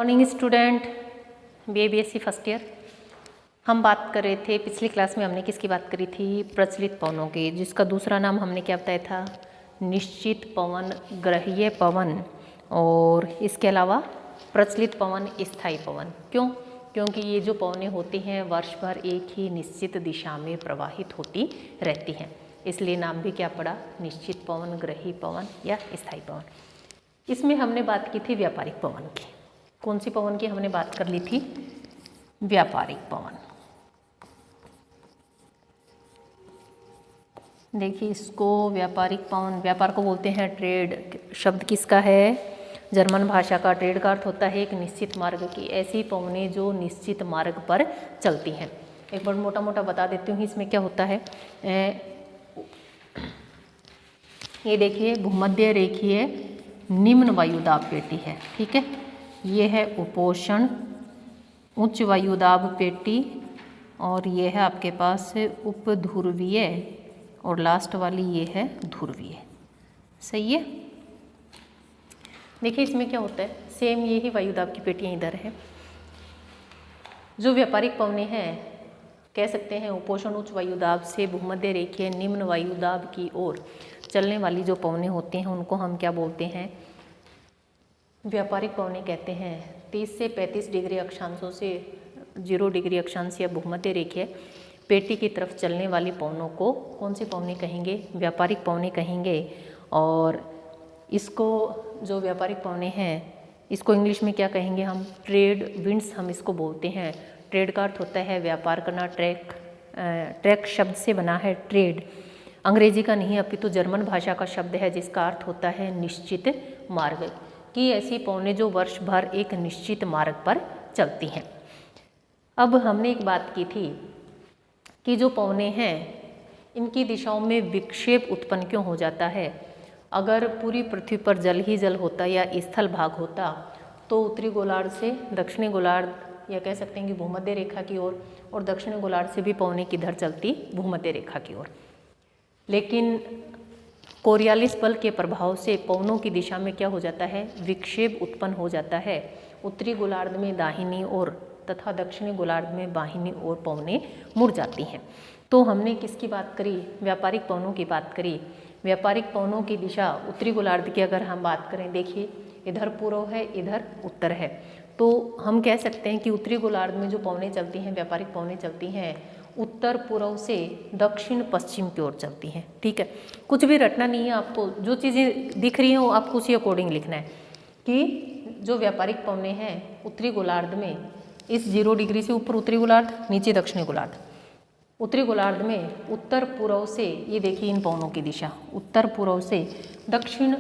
Morning student, BSc first year. हम बात कर रहे थे, पिछली क्लास में हमने किसकी बात करी थी? प्रचलित पवनों की, जिसका दूसरा नाम हमने क्या बताया था? निश्चित पवन, ग्रहीय पवन और इसके अलावा प्रचलित पवन, स्थायी पवन। क्यों? क्योंकि ये जो पवनें होती हैं वर्ष भर एक ही निश्चित दिशा में प्रवाहित होती रहती हैं, इसलिए नाम भी क्या पड़ा? निश्चित पवन, ग्रहीय पवन या स्थायी पवन। इसमें हमने बात की थी व्यापारिक पवन की। कौन सी पवन की हमने बात कर ली थी? व्यापारिक पवन। देखिए इसको व्यापारिक पवन, व्यापार को बोलते हैं ट्रेड। शब्द किसका है? जर्मन भाषा का। ट्रेड का अर्थ होता है एक निश्चित मार्ग की, ऐसी पवनें जो निश्चित मार्ग पर चलती हैं। एक बार मोटा मोटा बता देती हूँ इसमें क्या होता है। ये देखिए भूमध्य रेखीय निम्न वायुदाब पेटी है, ठीक है। ये है उपोषण उच्च वायुदाब पेटी और ये है आपके पास उपध्रुवीय और लास्ट वाली ये है ध्रुवीय। सही है। देखिए इसमें क्या होता है, सेम ये ही वायुदाब की पेटियाँ इधर है। जो व्यापारिक पवनें हैं कह सकते हैं उपोषण उच्च वायुदाब से भूमध्य रेखीय निम्न वायुदाब की ओर चलने वाली जो पवनें होती हैं उनको हम क्या बोलते हैं? व्यापारिक पवनें कहते हैं। 30 से 35 डिग्री अक्षांशों से 0 डिग्री अक्षांश या भूमध्य रेखीय पेटी की तरफ चलने वाली पवनों को कौन सी पवनें कहेंगे? व्यापारिक पवनें कहेंगे। और इसको जो व्यापारिक पवनें हैं इसको इंग्लिश में क्या कहेंगे हम? ट्रेड विंड्स हम इसको बोलते हैं। ट्रेड का अर्थ होता है व्यापार करना। ट्रैक शब्द से बना है ट्रेड, अंग्रेजी का नहीं अपितु जर्मन भाषा का शब्द है, जिसका अर्थ होता है निश्चित मार्ग की। ऐसी पवनें जो वर्ष भर एक निश्चित मार्ग पर चलती हैं। अब हमने एक बात की थी कि जो पवनें हैं इनकी दिशाओं में विक्षेप उत्पन्न क्यों हो जाता है? अगर पूरी पृथ्वी पर जल ही जल होता या स्थल भाग होता तो उत्तरी गोलार्ध से दक्षिणी गोलार्ध या कह सकते हैं कि भूमध्य रेखा की ओर और दक्षिणी गोलार्ध से भी पवनें किधर चलती? भूमध्य रेखा की ओर। लेकिन कोरियालिस बल के प्रभाव से पवनों की दिशा में क्या हो जाता है? विक्षेप उत्पन्न हो जाता है। उत्तरी गोलार्ध में दाहिनी ओर तथा दक्षिणी गोलार्ध में बाहिनी ओर पवनें मुड़ जाती हैं। तो हमने किसकी बात करी? व्यापारिक पवनों की बात करी। व्यापारिक पवनों की दिशा उत्तरी गोलार्ध की अगर हम बात करें, देखिए इधर पूर्व है, इधर उत्तर है, तो हम कह सकते हैं कि उत्तरी गोलार्ध में जो पवनें चलती हैं, व्यापारिक पवनें चलती हैं, उत्तर पूर्व से दक्षिण पश्चिम की ओर चलती हैं। ठीक है, कुछ भी रटना नहीं है आपको, जो चीज़ें दिख रही हैं वो आपको उसी अकॉर्डिंग लिखना है कि जो व्यापारिक पवनें हैं उत्तरी गोलार्ध में, इस 0 डिग्री से ऊपर उत्तरी गोलार्ध, नीचे दक्षिणी गोलार्ध, उत्तरी गोलार्ध में उत्तर पूर्व से, ये देखिए इन पवनों की दिशा उत्तर पूर्व से दक्षिण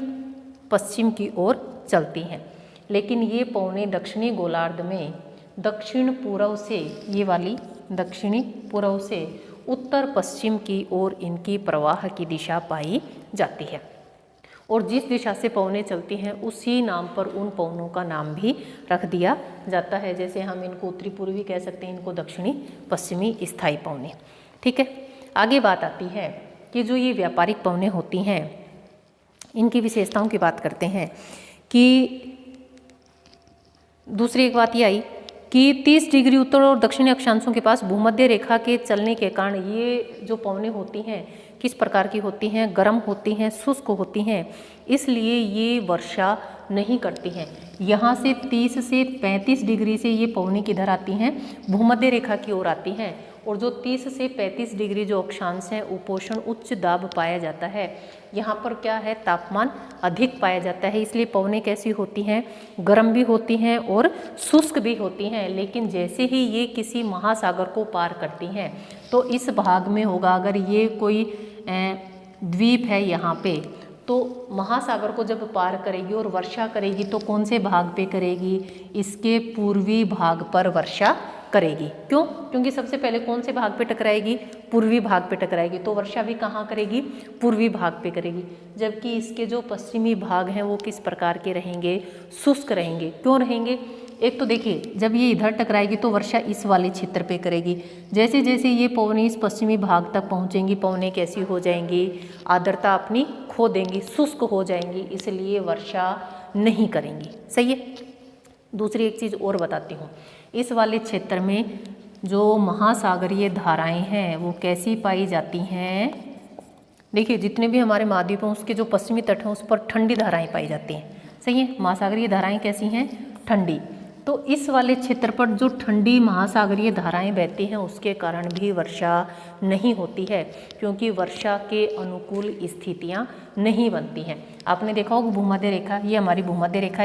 पश्चिम की ओर चलती हैं। लेकिन ये पवनें दक्षिणी गोलार्ध में दक्षिण पूर्व से, ये वाली दक्षिणी पूर्व से उत्तर पश्चिम की ओर इनकी प्रवाह की दिशा पाई जाती है। और जिस दिशा से पवनें चलती हैं उसी नाम पर उन पवनों का नाम भी रख दिया जाता है। जैसे हम इनको उत्तरी पूर्वी कह सकते हैं, इनको दक्षिणी पश्चिमी स्थायी पवनें। ठीक है, आगे बात आती है कि जो ये व्यापारिक पवनें होती हैं इनकी विशेषताओं की बात करते हैं। कि दूसरी एक बात ये आई कि 30 डिग्री उत्तर और दक्षिणी अक्षांशों के पास भूमध्य रेखा के चलने के कारण ये जो पवनें होती हैं किस प्रकार की होती हैं? गर्म होती हैं, शुष्क होती हैं, इसलिए ये वर्षा नहीं करती हैं। यहाँ से 30 से 35 डिग्री से ये पवनें किधर आती हैं? भूमध्य रेखा की ओर आती हैं। और जो 30 से 35 डिग्री जो अक्षांश है उपोषण उच्च दाब पाया जाता है, यहाँ पर क्या है? तापमान अधिक पाया जाता है, इसलिए पवनें कैसी होती हैं? गर्म भी होती हैं और शुष्क भी होती हैं। लेकिन जैसे ही ये किसी महासागर को पार करती हैं तो इस भाग में होगा, अगर ये कोई द्वीप है यहाँ पे, तो महासागर को जब पार करेगी और वर्षा करेगी तो कौन से भाग पे करेगी? इसके पूर्वी भाग पर वर्षा करेगी। क्यों? क्योंकि सबसे पहले कौन से भाग पे टकराएगी? पूर्वी भाग पे टकराएगी, तो वर्षा भी कहाँ करेगी? पूर्वी भाग पे करेगी। जबकि इसके जो पश्चिमी भाग हैं वो किस प्रकार के रहेंगे? शुष्क रहेंगे। क्यों रहेंगे? एक तो देखिए जब ये इधर टकराएगी तो वर्षा इस वाले क्षेत्र पे करेगी। जैसे जैसे ये पवनें इस पश्चिमी भाग तक पहुँचेंगी, पवनें कैसी हो जाएंगी? आर्द्रता अपनी खो देंगी, शुष्क हो जाएंगी, इसलिए वर्षा नहीं करेंगी। सही है। दूसरी एक चीज़ और बताती हूँ, इस वाले क्षेत्र में जो महासागरीय धाराएं हैं वो कैसी पाई जाती हैं। देखिए जितने भी हमारे महाद्वीप हैं उसके जो पश्चिमी तट हैं उस पर ठंडी धाराएं पाई जाती हैं। सही है, महासागरीय धाराएं कैसी हैं, ठंडी। तो इस वाले क्षेत्र पर जो ठंडी महासागरीय धाराएं बहती हैं उसके कारण भी वर्षा नहीं होती है, क्योंकि वर्षा के अनुकूल स्थितियां नहीं बनती हैं। आपने देखा होगा भूमध्य रेखा, ये हमारी भूमध्य रेखा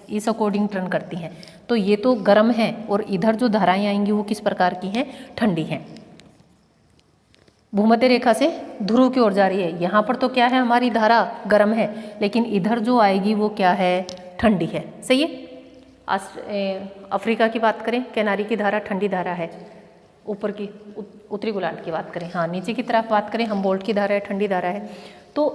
इस अकॉर्डिंग टर्न करती हैं, तो ये तो गर्म है और इधर जो धाराएं आएंगी वो किस प्रकार की हैं, ठंडी हैं। भूमध्य रेखा से ध्रुव की ओर जा रही है, यहाँ पर तो क्या है, हमारी धारा गर्म है, लेकिन इधर जो आएगी वो क्या है, ठंडी है। सही है। अफ्रीका की बात करें, कैनारी की धारा ठंडी धारा है। ऊपर की उत्तरी गोलार्ध की बात करें, हाँ नीचे की तरफ बात करें, हमबोल्ट की धारा है, ठंडी धारा है। तो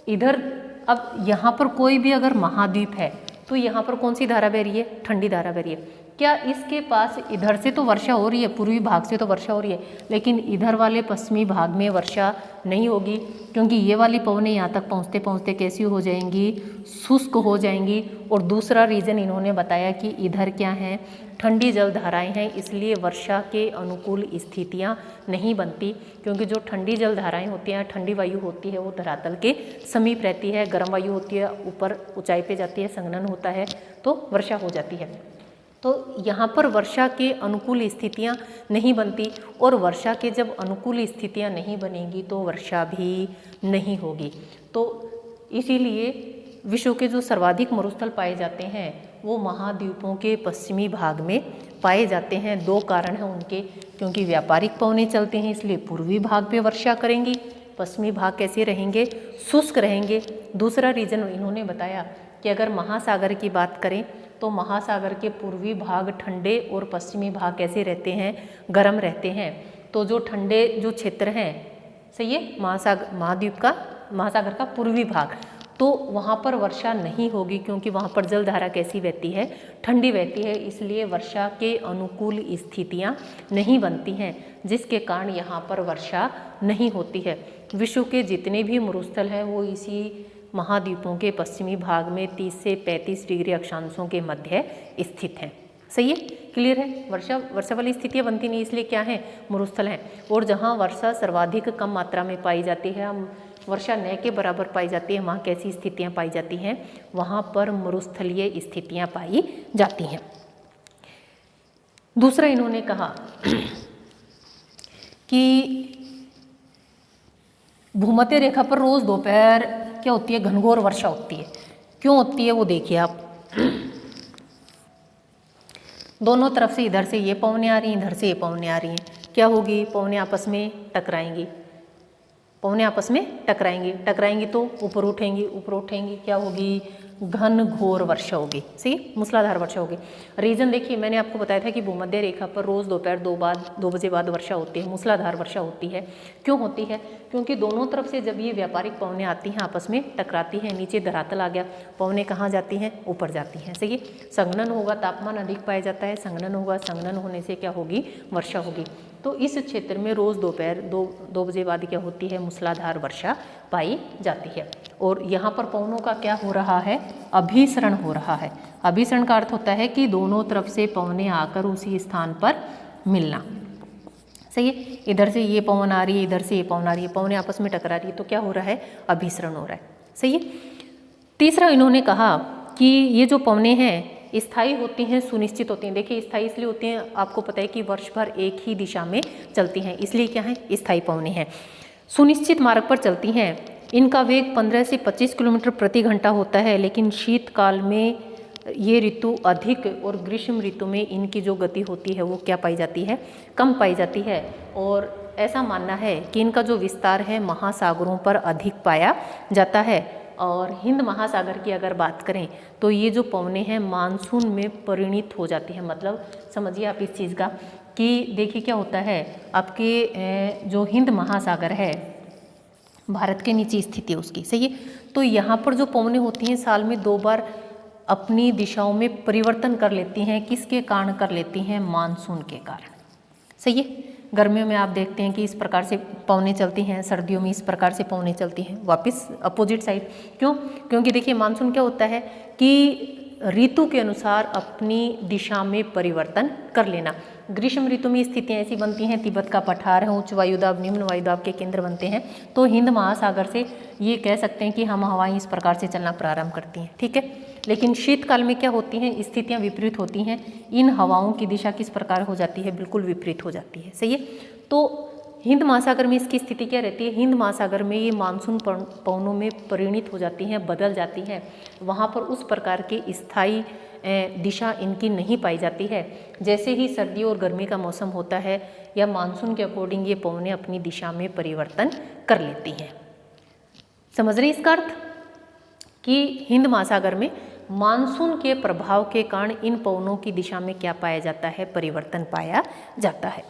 इधर अब यहाँ पर कोई भी अगर महाद्वीप है तो यहाँ पर कौन सी धारा बह रही है, ठंडी धारा बह रही है। क्या इसके पास इधर से तो वर्षा हो रही है, पूर्वी भाग से तो वर्षा हो रही है, लेकिन इधर वाले पश्चिमी भाग में वर्षा नहीं होगी, क्योंकि ये वाली पवनें यहाँ तक पहुँचते पहुँचते कैसी हो जाएंगी, शुष्क हो जाएंगी। और दूसरा रीज़न इन्होंने बताया कि इधर क्या है, ठंडी जल धाराएं हैं, इसलिए वर्षा के अनुकूल स्थितियाँ नहीं बनती, क्योंकि जो ठंडी जल धाराएं होती हैं, ठंडी वायु होती है वो धरातल के समीप रहती है, गर्म वायु होती है ऊपर ऊंचाई पे जाती है, संघनन होता है तो वर्षा हो जाती है। तो यहाँ पर वर्षा के अनुकूल स्थितियाँ नहीं बनती, और वर्षा के जब अनुकूल स्थितियाँ नहीं बनेंगी तो वर्षा भी नहीं होगी। तो इसीलिए विश्व के जो सर्वाधिक मरुस्थल पाए जाते हैं वो महाद्वीपों के पश्चिमी भाग में पाए जाते हैं। दो कारण हैं उनके, क्योंकि व्यापारिक पवनें चलते हैं इसलिए पूर्वी भाग पे वर्षा करेंगी, पश्चिमी भाग कैसे रहेंगे, शुष्क रहेंगे। दूसरा रीज़न इन्होंने बताया कि अगर महासागर की बात करें तो महासागर के पूर्वी भाग ठंडे और पश्चिमी भाग कैसे रहते हैं, गर्म रहते हैं। तो जो ठंडे जो क्षेत्र हैं, सही है, महासागर का पूर्वी भाग, तो वहाँ पर वर्षा नहीं होगी, क्योंकि वहाँ पर जल धारा कैसी बहती है, ठंडी बहती है, इसलिए वर्षा के अनुकूल स्थितियाँ नहीं बनती हैं, जिसके कारण यहाँ पर वर्षा नहीं होती है। विश्व के जितने भी मरुस्थल हैं वो इसी महाद्वीपों के पश्चिमी भाग में 30 से 35 डिग्री अक्षांशों के मध्य स्थित हैं। सही है, क्लियर है। वर्षा वाली स्थितियाँ बनती नहीं, इसलिए क्या है, मरुस्थल हैं। और जहाँ वर्षा सर्वाधिक कम मात्रा में पाई जाती है, वर्षा न के बराबर पाई जाती है, वहाँ कैसी स्थितियाँ पाई जाती हैं, वहाँ पर मरुस्थलीय स्थितियाँ पाई जाती हैं। दूसरा इन्होंने कहा कि भूमध्य रेखा पर रोज दोपहर क्या होती है, घनघोर वर्षा होती है। क्यों होती है वो देखिए आप, दोनों तरफ से, इधर से ये पवनें आ रही हैं, इधर से ये पवनें आ रही हैं, क्या होगी, पवनें आपस में टकराएंगी, पवनें आपस में टकराएंगी तो ऊपर उठेंगी, क्या होगी, घन घोर वर्षा होगी। सही, मूसलाधार वर्षा होगी। रीजन देखिए, मैंने आपको बताया था कि भूमध्य रेखा पर रोज दोपहर 2 बजे बाद वर्षा होती है, मूसलाधार वर्षा होती है। क्यों होती है, क्योंकि दोनों तरफ से जब ये व्यापारिक पवनें आती हैं आपस में टकराती हैं, नीचे धरातल आ गया, पवनें कहाँ जाती हैं, ऊपर जाती हैं। सही, संघनन होगा, तापमान अधिक पाया जाता है, संघनन होगा, संघनन होने से क्या होगी, वर्षा होगी। तो इस क्षेत्र में रोज दोपहर 2 बजे बाद क्या होती है, मूसलाधार वर्षा पाई जाती है। और यहाँ पर पवनों का क्या हो रहा है, अभिसरण हो रहा है। अभिसरण का अर्थ होता है कि दोनों तरफ से पवनें आकर उसी स्थान पर मिलना। सही है, इधर से ये पवन आ रही है, इधर से ये पवन आ रही है, पवनें आपस में टकरा रही है, तो क्या हो रहा है, अभिसरण हो रहा है। सही है। तीसरा इन्होंने कहा कि ये जो पवनें हैं स्थायी होती हैं, सुनिश्चित होती हैं। देखिए स्थायी इसलिए होती हैं, आपको पता है कि वर्ष भर एक ही दिशा में चलती हैं, इसलिए क्या है, स्थायी पवनें हैं। सुनिश्चित मार्ग पर चलती हैं, इनका वेग 15 से 25 किलोमीटर प्रति घंटा होता है, लेकिन शीतकाल में ये ऋतु अधिक और ग्रीष्म ऋतु में इनकी जो गति होती है वो क्या पाई जाती है, कम पाई जाती है। और ऐसा मानना है कि इनका जो विस्तार है महासागरों पर अधिक पाया जाता है। और हिंद महासागर की अगर बात करें तो ये जो पवनें हैं मानसून में परिणित हो जाती हैं। मतलब समझिए आप इस चीज़ का कि देखिए क्या होता है, आपके जो हिंद महासागर है भारत के नीचे स्थित है उसकी, सही है। तो यहाँ पर जो पवनें होती हैं साल में 2 बार अपनी दिशाओं में परिवर्तन कर लेती हैं। किसके कारण कर लेती हैं, मानसून के कारण। सही है, गर्मियों में आप देखते हैं कि इस प्रकार से पवनें चलती हैं, सर्दियों में इस प्रकार से पवनें चलती हैं, वापस अपोजिट साइड। क्यों, क्योंकि देखिए मानसून क्या होता है कि ऋतु के अनुसार अपनी दिशा में परिवर्तन कर लेना। ग्रीष्म ऋतु में स्थितियाँ ऐसी बनती हैं, तिब्बत का पठार है, उच्च वायुदाब निम्न वायुदाब के केंद्र बनते हैं, तो हिंद महासागर से ये कह सकते हैं कि हम हवाएं इस प्रकार से चलना प्रारंभ करती हैं, ठीक है। लेकिन शीतकाल में क्या होती हैं, स्थितियाँ विपरीत होती हैं, इन हवाओं की दिशा किस प्रकार हो जाती है, बिल्कुल विपरीत हो जाती है, सही है। तो हिंद महासागर में इसकी स्थिति क्या रहती है, हिंद महासागर में ये मानसून पवनों में परिणित हो जाती हैं, बदल जाती हैं, वहाँ पर उस प्रकार की स्थायी दिशा इनकी नहीं पाई जाती है। जैसे ही सर्दी और गर्मी का मौसम होता है या मानसून के अकॉर्डिंग ये पवनें अपनी दिशा में परिवर्तन कर लेती हैं। समझ रहे इसका अर्थ कि हिंद महासागर में मानसून के प्रभाव के कारण इन पवनों की दिशा में क्या पाया जाता है, परिवर्तन पाया जाता है।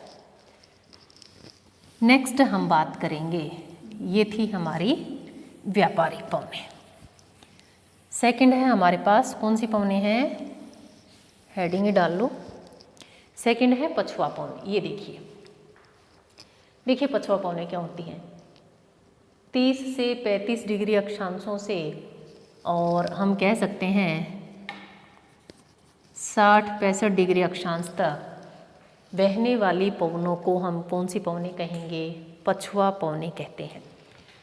नेक्स्ट हम बात करेंगे, ये थी हमारी व्यापारिक पवनें। सेकंड है हमारे पास कौन सी पवनें हैं, हेडिंग ही डाल लो। सेकंड है पछुआ पवन। ये देखिए पछुआ पवनें क्या होती हैं, 30 से 35 डिग्री अक्षांशों से और हम कह सकते हैं 60-65 डिग्री अक्षांश तक बहने वाली पवनों को हम कौन सी पवनें कहेंगे, पछुआ पवनें कहते हैं।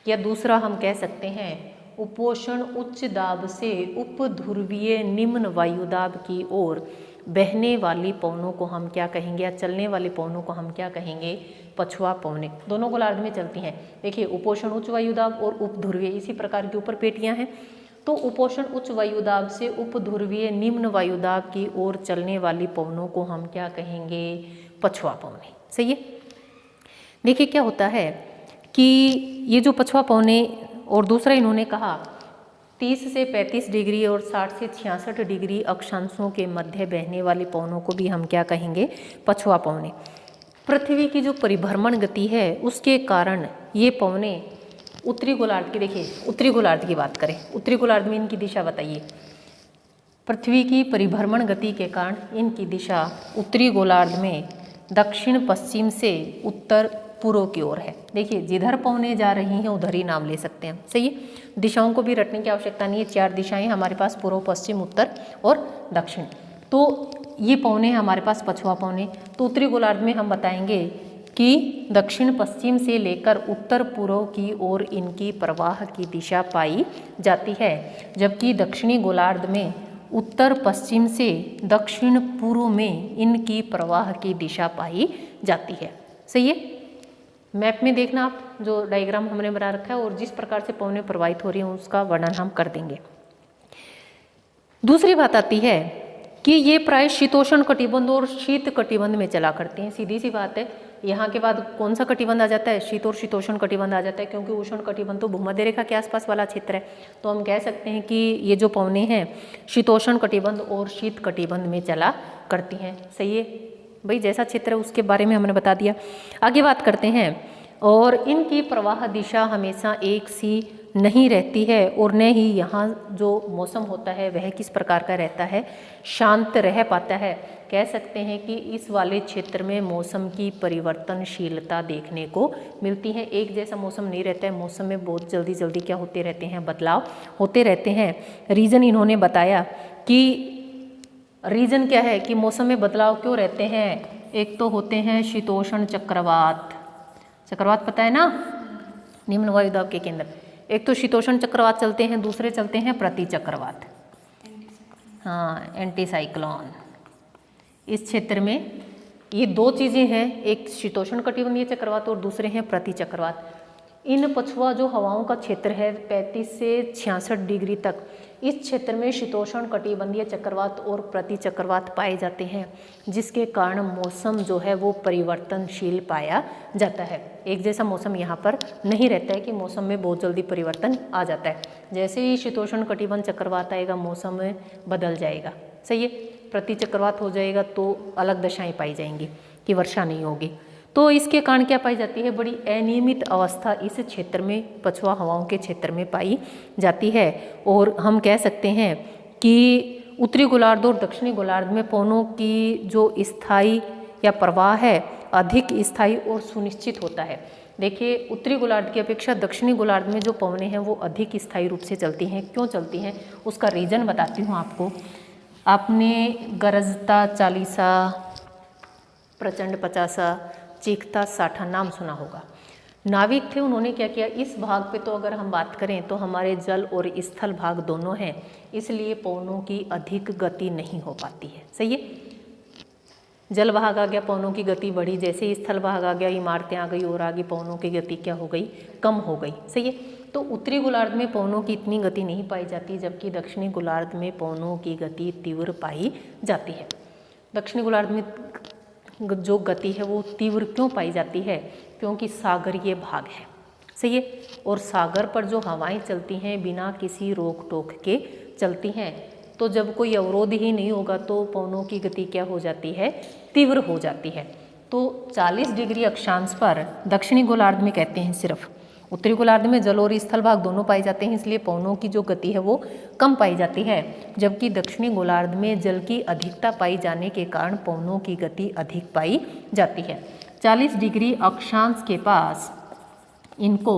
या दूसरा हम कह सकते हैं उपोषण उच्च दाब से उप ध्रुवीय निम्न वायुदाब की ओर बहने वाली पवनों को हम क्या कहेंगे, या चलने वाली पवनों को हम क्या कहेंगे, पछुआ पवनें। दोनों गोलार्ध में चलती हैं। देखिए उपोषण उच्च वायुदाब और उप ध्रुवीय इसी प्रकार के ऊपर पेटियां हैं। तो उपोषण उच्च वायुदाब से उप ध्रुवीय निम्न वायुदाब की ओर चलने वाली पवनों को हम क्या कहेंगे, पछुआ पवनें, सही है। देखिए क्या होता है कि ये जो पछुआ पवनें, और दूसरा इन्होंने कहा 30 से 35 डिग्री और 60 से 66 डिग्री अक्षांशों के मध्य बहने वाली पवनों को भी हम क्या कहेंगे, पछुआ पवनें। पृथ्वी की जो परिभ्रमण गति है उसके कारण ये पवनें उत्तरी गोलार्ध की, देखिए उत्तरी गोलार्ध की बात करें, उत्तरी गोलार्ध में इनकी दिशा बताइए। पृथ्वी की परिभ्रमण गति के कारण इनकी दिशा उत्तरी गोलार्ध में दक्षिण पश्चिम से उत्तर पूर्व की ओर है। देखिए जिधर पवनें जा रही हैं उधर ही नाम ले सकते हैं, सही है। दिशाओं को भी रटने की आवश्यकता नहीं है, 4 दिशाएं हमारे पास, पूर्व पश्चिम उत्तर और दक्षिण। तो ये पवनें हमारे पास पछुआ पवनें। तो उत्तरी गोलार्ध में हम बताएंगे कि दक्षिण पश्चिम से लेकर उत्तर पूर्व की ओर इनकी प्रवाह की दिशा पाई जाती है, जबकि दक्षिणी गोलार्ध में उत्तर पश्चिम से दक्षिण पूर्व में इनकी प्रवाह की दिशा पाई जाती है, सही है। मैप में देखना आप, जो डायग्राम हमने बना रखा है और जिस प्रकार से पवनें प्रवाहित हो रही हैं उसका वर्णन हम कर देंगे। दूसरी बात आती है कि ये प्राय शीतोष्ण कटिबंध और शीत कटिबंध में चला करती हैं। सीधी सी बात है, यहाँ के बाद कौन सा कटिबंध आ जाता है, शीत और शीतोष्ण कटिबंध आ जाता है, क्योंकि उष्ण कटिबंध तो भूमध्य रेखा के आसपास वाला क्षेत्र है। तो हम कह सकते हैं कि ये जो पवनें हैं शीतोष्ण कटिबंध और शीत कटिबंध में चला करती हैं, सही है भाई। जैसा क्षेत्र है उसके बारे में हमने बता दिया। आगे बात करते हैं, और इनकी प्रवाह दिशा हमेशा एक सी नहीं रहती है, और न ही यहाँ जो मौसम होता है वह किस प्रकार का रहता है, शांत रह पाता है। कह सकते हैं कि इस वाले क्षेत्र में मौसम की परिवर्तनशीलता देखने को मिलती है। एक जैसा मौसम नहीं रहता है, मौसम में बहुत जल्दी जल्दी क्या होते रहते हैं, बदलाव होते रहते हैं। रीज़न इन्होंने बताया कि रीज़न क्या है कि मौसम में बदलाव क्यों रहते हैं। एक तो होते हैं शीतोष्ण चक्रवात, चक्रवात पता है ना, निम्न वायुदाब के केंद्र। एक तो शीतोष्ण चक्रवात चलते हैं, दूसरे चलते हैं प्रति चक्रवात, हाँ एंटी साइक्लोन। इस क्षेत्र में ये 2 चीज़ें हैं, एक शीतोष्ण कटिबंधीय चक्रवात और दूसरे हैं प्रति चक्रवात। इन पछुआ जो हवाओं का क्षेत्र है 35 से 66 डिग्री तक, इस क्षेत्र में शीतोष्ण कटिबंधीय चक्रवात और प्रति चक्रवात पाए जाते हैं, जिसके कारण मौसम जो है वो परिवर्तनशील पाया जाता है। एक जैसा मौसम यहाँ पर नहीं रहता है कि मौसम में बहुत जल्दी परिवर्तन आ जाता है। जैसे ही शीतोष्ण कटिबंध चक्रवात आएगा मौसम में बदल जाएगा, सही है। प्रति चक्रवात हो जाएगा तो अलग दशाएं पाई जाएंगी कि वर्षा नहीं होगी। तो इसके कारण क्या पाई जाती है, बड़ी अनियमित अवस्था इस क्षेत्र में, पछुआ हवाओं के क्षेत्र में पाई जाती है। और हम कह सकते हैं कि उत्तरी गोलार्ध और दक्षिणी गोलार्ध में पवनों की जो स्थायी या प्रवाह है अधिक स्थायी और सुनिश्चित होता है। देखिए उत्तरी गोलार्ध की अपेक्षा दक्षिणी गोलार्ध में जो पवनें हैं वो अधिक स्थायी रूप से चलती हैं। क्यों चलती हैं उसका रीज़न बताती हूँ आपको। आपने गरजता 40, प्रचंड 50, चीखता 60 नाम सुना होगा। नाविक थे, उन्होंने क्या किया, इस भाग पे तो अगर हम बात करें तो हमारे जल और स्थल भाग दोनों हैं, इसलिए पवनों की अधिक गति नहीं हो पाती है। सही है, जल भाग आ गया, पवनों की गति बढ़ी, जैसे ही स्थल भाग आ गया, इमारतें आ गई और आगे, पवनों की गति क्या हो गई, कम हो गई। सही है, तो उत्तरी गोलार्ध में पवनों की इतनी गति नहीं पाई जाती, जबकि दक्षिणी गोलार्ध में पवनों की गति तीव्र पाई जाती है। दक्षिणी गोलार्ध में जो गति है वो तीव्र क्यों पाई जाती है, क्योंकि सागरीय भाग है। सही है, और सागर पर जो हवाएं चलती हैं बिना किसी रोक टोक के चलती हैं, तो जब कोई अवरोध ही नहीं होगा तो पवनों की गति क्या हो जाती है, तीव्र हो जाती है। तो 40 डिग्री अक्षांश पर दक्षिणी गोलार्ध में कहते हैं सिर्फ, उत्तरी गोलार्ध में जल और स्थल भाग दोनों पाए जाते हैं, इसलिए पवनों की जो गति है वो कम पाई जाती है, जबकि दक्षिणी गोलार्ध में जल की अधिकता पाई जाने के कारण पवनों की गति अधिक पाई जाती है। 40 डिग्री अक्षांश के पास इनको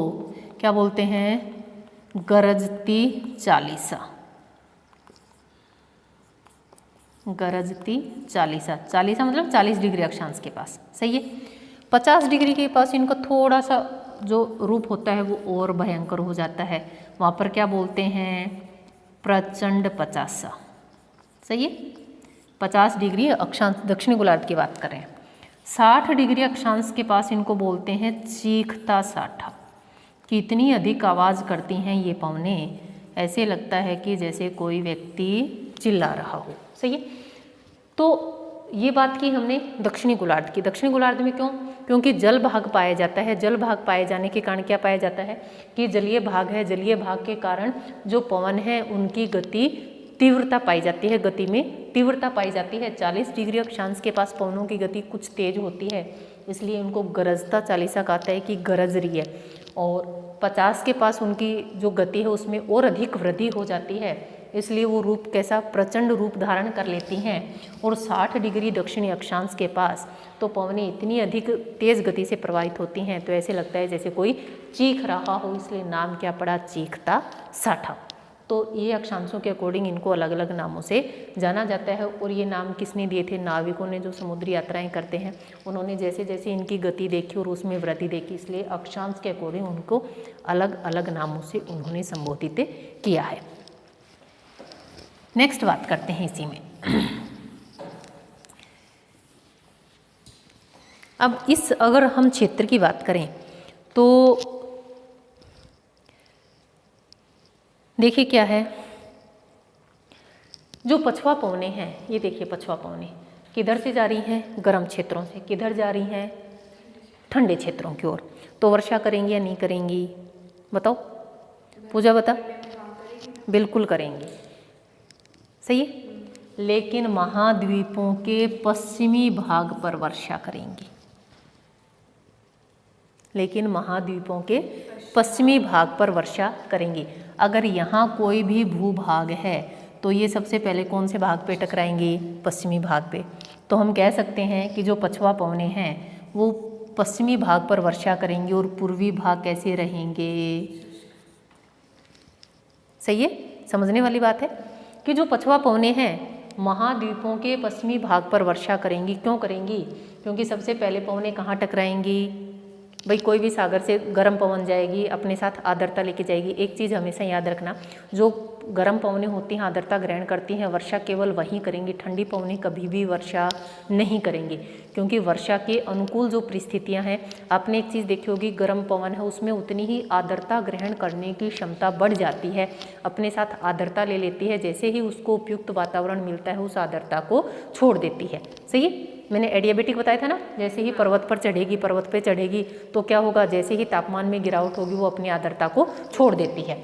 क्या बोलते हैं, गरजती 40, गरजती 40 मतलब 40 डिग्री अक्षांश के पास। सही है, 50 डिग्री के पास इनका थोड़ा सा जो रूप होता है वो और भयंकर हो जाता है, वहाँ पर क्या बोलते हैं, प्रचंड 50। सही है, 50 डिग्री अक्षांश दक्षिणी गोलार्ध की बात करें। 60 डिग्री अक्षांश के पास इनको बोलते हैं चीखता 60। कितनी अधिक आवाज़ करती हैं ये पवनें, ऐसे लगता है कि जैसे कोई व्यक्ति चिल्ला रहा हो। सही है, तो ये बात की हमने दक्षिणी गोलार्ध की। दक्षिणी गोलार्ध में क्यों, क्योंकि जल भाग पाया जाता है, जल भाग पाए जाने के कारण क्या पाया जाता है कि जलीय भाग है, जलीय भाग के कारण जो पवन है उनकी गति तीव्रता पाई जाती है, गति में तीव्रता पाई जाती है। 40 डिग्री अक्षांश के पास पवनों की गति कुछ तेज होती है, इसलिए उनको गरजता 40 कहता है कि गरज रही है, और 50 के पास उनकी जो गति है उसमें और अधिक वृद्धि हो जाती है, इसलिए वो रूप कैसा, प्रचंड रूप धारण कर लेती हैं। और 60 डिग्री दक्षिणी अक्षांश के पास तो पवनें इतनी अधिक तेज गति से प्रवाहित होती हैं, तो ऐसे लगता है जैसे कोई चीख रहा हो, इसलिए नाम क्या पड़ा, चीखता 60। तो ये अक्षांशों के अकॉर्डिंग इनको अलग अलग नामों से जाना जाता है। और ये नाम किसने दिए थे, नाविकों ने, जो समुद्री यात्राएं करते हैं, उन्होंने जैसे जैसे इनकी गति देखी और उसमें वृद्धि देखी, इसलिए अक्षांश के अकॉर्डिंग उनको अलग अलग नामों से उन्होंने संबोधित किया है। नेक्स्ट बात करते हैं इसी में। अब इस अगर हम क्षेत्र की बात करें तो देखिए क्या है, जो पछुआ पवनें हैं, ये देखिए पछुआ पवनें किधर से जा रही हैं, गर्म क्षेत्रों से, किधर जा रही हैं, ठंडे क्षेत्रों की ओर। तो वर्षा करेंगी या नहीं करेंगी, बताओ पूजा बता। बिल्कुल करेंगी। सही है, लेकिन महाद्वीपों के पश्चिमी भाग पर वर्षा करेंगी, लेकिन महाद्वीपों के पश्चिमी भाग पर वर्षा करेंगी। अगर यहाँ कोई भी भूभाग है तो ये सबसे पहले कौन से भाग पे टकराएंगी, पश्चिमी भाग पे। तो हम कह सकते हैं कि जो पछुआ पवनें हैं वो पश्चिमी भाग पर वर्षा करेंगी और पूर्वी भाग कैसे रहेंगे। सही है, समझने वाली बात है कि जो पछुआ पवनें हैं महाद्वीपों के पश्चिमी भाग पर वर्षा करेंगी। क्यों करेंगी, क्योंकि सबसे पहले पवनें कहाँ टकराएंगी, भाई कोई भी सागर से गर्म पवन जाएगी, अपने साथ आर्द्रता लेके जाएगी। एक चीज़ हमेशा याद रखना, जो गर्म पवनें होती हैं आर्द्रता ग्रहण करती हैं, वर्षा केवल वहीं करेंगी। ठंडी पवनें कभी भी वर्षा नहीं करेंगी, क्योंकि वर्षा के अनुकूल जो परिस्थितियां हैं, आपने एक चीज़ देखी होगी, गर्म पवन है उसमें उतनी ही आर्द्रता ग्रहण करने की क्षमता बढ़ जाती है, अपने साथ आर्द्रता ले लेती है, जैसे ही उसको उपयुक्त वातावरण मिलता है उस आर्द्रता को छोड़ देती है। सही है, मैंने एडियाबेटिक बताया था ना, जैसे ही पर्वत पर चढ़ेगी, पर्वत पे चढ़ेगी तो क्या होगा, जैसे ही तापमान में गिरावट होगी वो अपनी आर्द्रता को छोड़ देती है।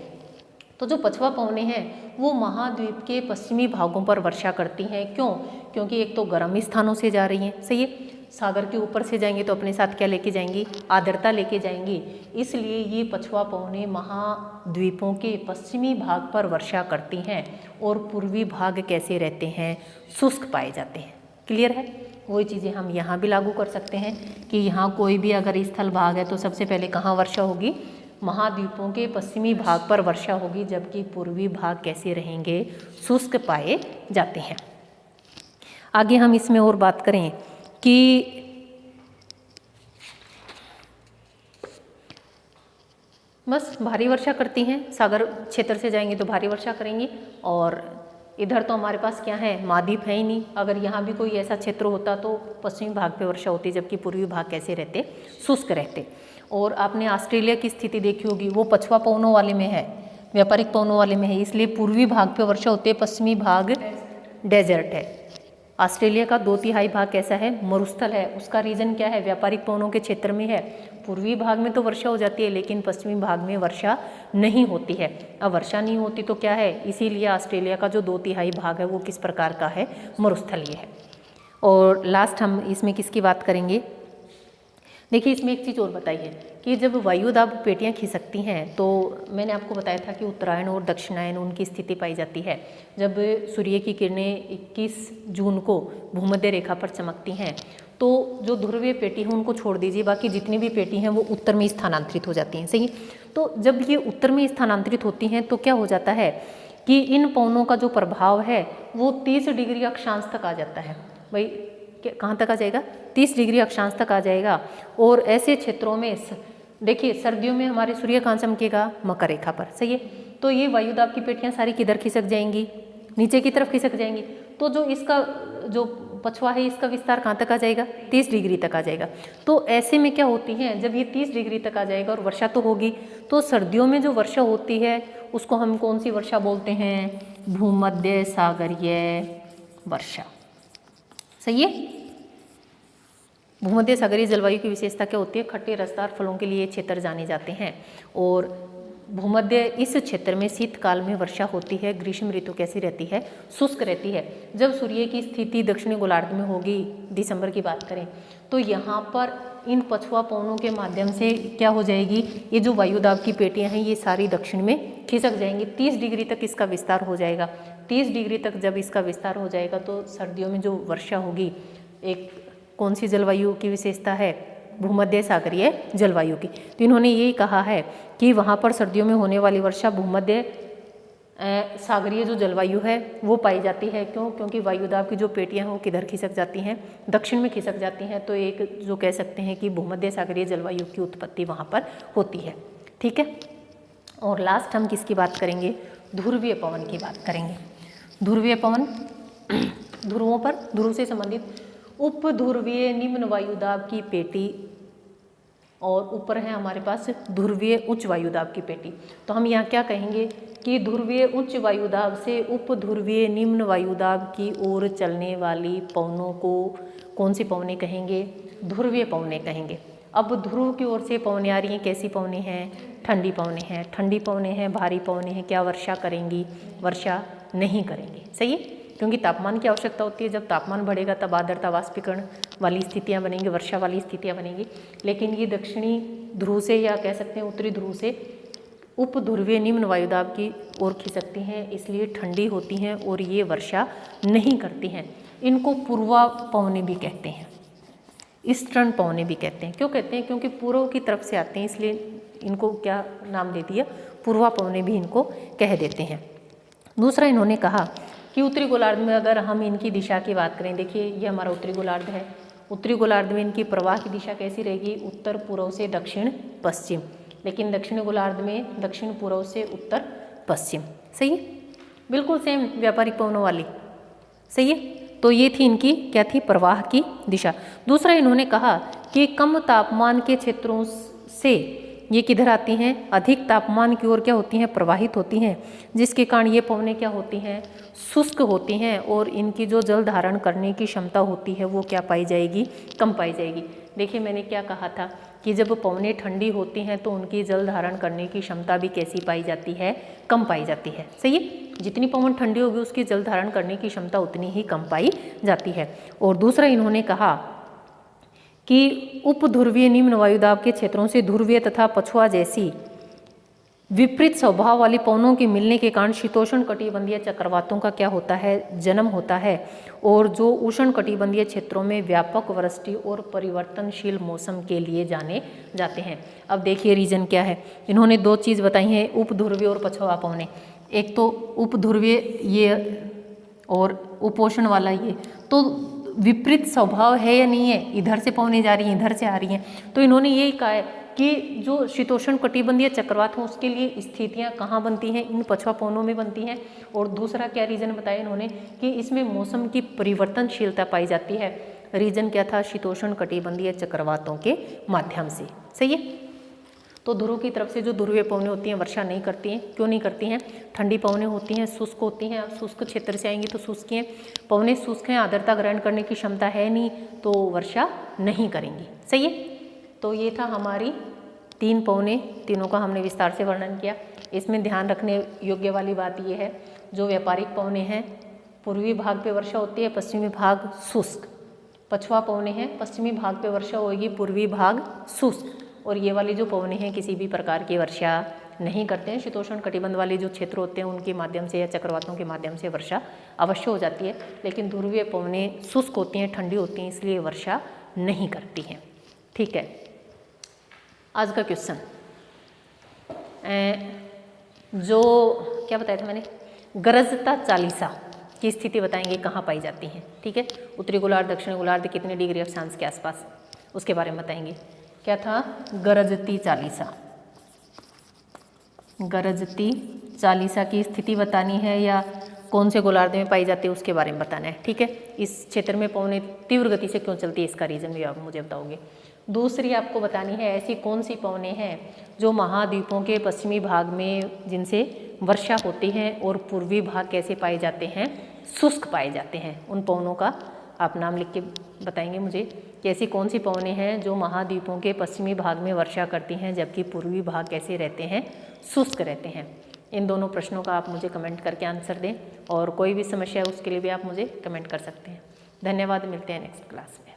तो जो पछुआ पवनें हैं वो महाद्वीप के पश्चिमी भागों पर वर्षा करती हैं। क्यों, क्योंकि एक तो गर्म स्थानों से जा रही हैं। सही है, सागर के ऊपर से जाएंगी तो अपने साथ क्या लेके जाएंगी, आर्द्रता लेके जाएंगी, इसलिए ये पछुआ पवनें महाद्वीपों के पश्चिमी भाग पर वर्षा करती हैं और पूर्वी भाग कैसे रहते हैं, शुष्क पाए जाते हैं। क्लियर है, वही चीज़ें हम यहाँ भी लागू कर सकते हैं कि यहाँ कोई भी अगर स्थल भाग है तो सबसे पहले कहाँ वर्षा होगी, महाद्वीपों के पश्चिमी भाग पर वर्षा होगी, जबकि पूर्वी भाग कैसे रहेंगे, शुष्क पाए जाते हैं। आगे हम इसमें और बात करें कि बस भारी वर्षा करती हैं, सागर क्षेत्र से जाएंगे तो भारी वर्षा करेंगी, और इधर तो हमारे पास क्या है, महाद्वीप है ही नहीं। अगर यहाँ भी कोई ऐसा क्षेत्र होता तो पश्चिमी भाग पे वर्षा होती, जबकि पूर्वी भाग कैसे रहते, शुष्क रहते। और आपने ऑस्ट्रेलिया की स्थिति देखी होगी, वो पछुआ पवनों वाले में है, व्यापारिक पवनों वाले में है, इसलिए पूर्वी भाग पे वर्षा होती है, पश्चिमी भाग डेजर्ट है। ऑस्ट्रेलिया का 2/3 भाग कैसा है, मरुस्थल है। उसका रीजन क्या है, व्यापारिक पवनों के क्षेत्र में है। पूर्वी भाग में तो वर्षा हो जाती है, लेकिन पश्चिमी भाग में वर्षा नहीं होती है। अब वर्षा नहीं होती तो क्या है, इसीलिए ऑस्ट्रेलिया का जो 2/3 भाग है वो किस प्रकार का है, मरुस्थलीय है। और लास्ट हम इसमें किसकी बात करेंगे, देखिए इसमें एक चीज़ और बताई है कि जब वायुदाब पेटियाँ खिसकती हैं तो मैंने आपको बताया था कि उत्तरायण और दक्षिणायन उनकी स्थिति पाई जाती है। जब सूर्य की किरणें 21 जून को भूमध्य रेखा पर चमकती हैं तो जो ध्रुवीय पेटी है उनको छोड़ दीजिए, बाकी जितनी भी पेटी हैं वो उत्तर में स्थानांतरित हो जाती हैं, सही। तो जब ये उत्तर में स्थानांतरित होती हैं तो क्या हो जाता है कि इन पवनों का जो प्रभाव है वो 30 डिग्री अक्षांश तक आ जाता है। भाई कहाँ तक आ जाएगा, 30 डिग्री अक्षांश तक आ जाएगा। और ऐसे क्षेत्रों में देखिए सर्दियों में हमारे सूर्य कहाँ चमकेगा, मकर रेखा पर, सही है। तो ये वायुदाब की पेटियाँ सारी किधर खिसक जाएंगी, नीचे की तरफ खिसक जाएंगी। तो जो इसका जो पछुआ है इसका विस्तार कहाँ तक आ जाएगा, 30 डिग्री तक आ जाएगा। तो ऐसे में क्या होती है, जब ये 30 डिग्री तक आ जाएगा और वर्षा तो होगी, तो सर्दियों में जो वर्षा होती है उसको हम कौन सी वर्षा बोलते हैं, भूमध्य सागरीय वर्षा, सही है। भूमध्य सागरीय जलवायु की विशेषता क्या होती है, खट्टे रसदार फलों के लिए क्षेत्र जाने जाते हैं। और भूमध्य इस क्षेत्र में शीतकाल में वर्षा होती है। ग्रीष्म ऋतु कैसी रहती है, शुष्क रहती है। जब सूर्य की स्थिति दक्षिणी गोलार्ध में होगी, दिसंबर की बात करें, तो यहाँ पर इन पछुआ पवनों के माध्यम से क्या हो जाएगी, ये जो वायुदाब की पेटियाँ हैं ये सारी दक्षिण में खिसक जाएंगी। 30 डिग्री तक इसका विस्तार हो जाएगा। 30 डिग्री तक जब इसका विस्तार हो जाएगा तो सर्दियों में जो वर्षा होगी, एक कौन सी जलवायु की विशेषता है, भूमध्य सागरीय जलवायु की। तो इन्होंने यही कहा है कि वहाँ पर सर्दियों में होने वाली वर्षा भूमध्य सागरीय जो जलवायु है वो पाई जाती है। क्यों, क्योंकि वायुदाब की जो पेटियाँ हैं वो किधर खिसक जाती हैं, दक्षिण में खिसक जाती हैं। तो एक जो कह सकते हैं कि भूमध्य सागरीय जलवायु की उत्पत्ति वहाँ पर होती है, ठीक है। और लास्ट हम किसकी बात करेंगे, ध्रुवीय पवन की बात करेंगे। ध्रुवीय पवन ध्रुवों पर, ध्रुव से संबंधित उप ध्रुवीय निम्न वायुदाब की पेटी, और ऊपर है हमारे पास ध्रुवीय उच्च वायुदाब की पेटी। तो हम यहाँ क्या कहेंगे कि ध्रुवीय उच्च वायुदाब से उप ध्रुवीय निम्न वायुदाब की ओर चलने वाली पवनों को कौन सी पवनें कहेंगे, ध्रुवीय पवनें कहेंगे। अब ध्रुव की ओर से पवनें आ रही हैं, कैसी पवनें हैं, ठंडी पवनें हैं। ठंडी पवनें हैं, भारी पवनें हैं, क्या वर्षा करेंगी, वर्षा नहीं करेंगी, सही है। क्योंकि तापमान की आवश्यकता होती है, जब तापमान बढ़ेगा तब आर्द्रता वाष्पीकरण वाली स्थितियां बनेंगी, वर्षा वाली स्थितियां बनेंगी। लेकिन ये दक्षिणी ध्रुव से या कह सकते हैं उत्तरी ध्रुव से उप ध्रुवीय निम्न वायुदाब की ओर खिसकती हैं, इसलिए ठंडी होती हैं और ये वर्षा नहीं करती हैं। इनको पूर्वा पवनें भी कहते हैं, ईस्टर्न पवनें भी कहते हैं। क्यों कहते हैं, क्योंकि पूर्व की तरफ से आते हैं, इसलिए इनको क्या नाम दे दिया, पूर्वा पवनें भी इनको कह देते हैं। दूसरा इन्होंने कहा कि उत्तरी गोलार्ध में अगर हम इनकी दिशा की बात करें, देखिए ये हमारा उत्तरी गोलार्ध है। उत्तरी गोलार्ध में इनकी प्रवाह की दिशा कैसी रहेगी, उत्तर पूर्व से दक्षिण पश्चिम। लेकिन दक्षिणी गोलार्ध में दक्षिण पूर्व से उत्तर पश्चिम, सही है, बिल्कुल सेम व्यापारिक पवनों वाली, सही है। तो ये थी इनकी क्या थी, प्रवाह की दिशा। दूसरा इन्होंने कहा कि कम तापमान के क्षेत्रों से ये किधर आती हैं, अधिक तापमान की ओर क्या होती हैं, प्रवाहित होती हैं, जिसके कारण ये पवनें क्या होती हैं, शुष्क होती हैं। और इनकी जो जल धारण करने की क्षमता होती है वो क्या पाई जाएगी, कम पाई जाएगी। देखिए मैंने क्या कहा था कि जब पवनें ठंडी होती हैं तो उनकी जल धारण करने की क्षमता भी कैसी पाई जाती है, कम पाई जाती है, सही है। जितनी पवन ठंडी होगी उसकी जल धारण करने की क्षमता उतनी ही कम पाई जाती है। और दूसरा इन्होंने कहा कि उप ध्रुवीय निम्न वायुदाब के क्षेत्रों से ध्रुवीय तथा पछुआ जैसी विपरीत स्वभाव वाली पवनों के मिलने के कारण शीतोष्ण कटिबंधीय चक्रवातों का क्या होता है, जन्म होता है। और जो उष्ण कटिबंधीय क्षेत्रों में व्यापक वृष्टि और परिवर्तनशील मौसम के लिए जाने जाते हैं। अब देखिए रीजन क्या है, इन्होंने दो चीज़ बताई हैं, उप ध्रुवीय और पछुआ पवनें। एक तो उप ध्रुवीय, ये और उपोषण वाला ये, तो विपरीत स्वभाव है या नहीं है, इधर से पवनें जा रही हैं इधर से आ रही हैं। तो इन्होंने यही कहा है कि जो शीतोष्ण कटिबंधीय चक्रवात हो उसके लिए स्थितियां कहाँ बनती हैं, इन पछुआ पवनों में बनती हैं। और दूसरा क्या रीजन बताया इन्होंने कि इसमें मौसम की परिवर्तनशीलता पाई जाती है। रीजन क्या था, शीतोष्ण कटिबंधीय चक्रवातों के माध्यम से। सही है। तो ध्रुव की तरफ से जो ध्रुवीय पवनें होती हैं वर्षा नहीं करती हैं। क्यों नहीं करती हैं, ठंडी पवनें होती हैं, शुष्क होती हैं, शुष्क क्षेत्र से आएंगी तो शुष्क हैं, पवनें शुष्क हैं, आर्द्रता ग्रहण करने की क्षमता है नहीं, तो वर्षा नहीं करेंगी। सही है। तो ये था हमारी 3 पवनें, तीनों का हमने विस्तार से वर्णन किया। इसमें ध्यान रखने योग्य वाली बात ये है, जो व्यापारिक पवनें हैं पूर्वी भाग पे वर्षा होती है, पश्चिमी भाग शुष्क। पछुआ पवनें हैं पश्चिमी भाग पे वर्षा होगी, पूर्वी भाग शुष्क। और ये वाली जो पवनें हैं किसी भी प्रकार की वर्षा नहीं करते हैं। शीतोष्ण कटिबंध वाले जो क्षेत्र होते हैं उनके माध्यम से या चक्रवातों के माध्यम से वर्षा अवश्य हो जाती है, लेकिन ध्रुवीय पवनें शुष्क होती हैं, ठंडी होती हैं, इसलिए वर्षा नहीं करती हैं। ठीक है। आज का क्वेश्चन जो क्या बताया था मैंने, गरजता चालीसा की स्थिति बताएंगे कहाँ पाई जाती हैं। ठीक है। उत्तरी गोलार्ध दक्षिणी गोलार्ध कितने डिग्री अक्षांश के आसपास, उसके बारे में बताएंगे। क्या था, गरजती चालीसा। गरजती चालीसा की स्थिति बतानी है या कौन से गोलार्ध में पाई जाती है उसके बारे में बताना है। ठीक है। इस क्षेत्र में पवनें तीव्र गति से क्यों चलती है इसका रीजन भी आप मुझे बताओगे। दूसरी आपको बतानी है ऐसी कौन सी पवनें हैं जो महाद्वीपों के पश्चिमी भाग में जिनसे वर्षा होती है और पूर्वी भाग कैसे पाए जाते हैं, शुष्क पाए जाते हैं। उन पवनों का आप नाम लिख के बताएंगे मुझे कि ऐसी कौन सी पवनें हैं जो महाद्वीपों के पश्चिमी भाग में वर्षा करती हैं जबकि पूर्वी भाग कैसे रहते हैं, शुष्क रहते हैं। इन दोनों प्रश्नों का आप मुझे कमेंट करके आंसर दें और कोई भी समस्या है उसके लिए भी आप मुझे कमेंट कर सकते हैं। धन्यवाद। मिलते हैं नेक्स्ट क्लास में।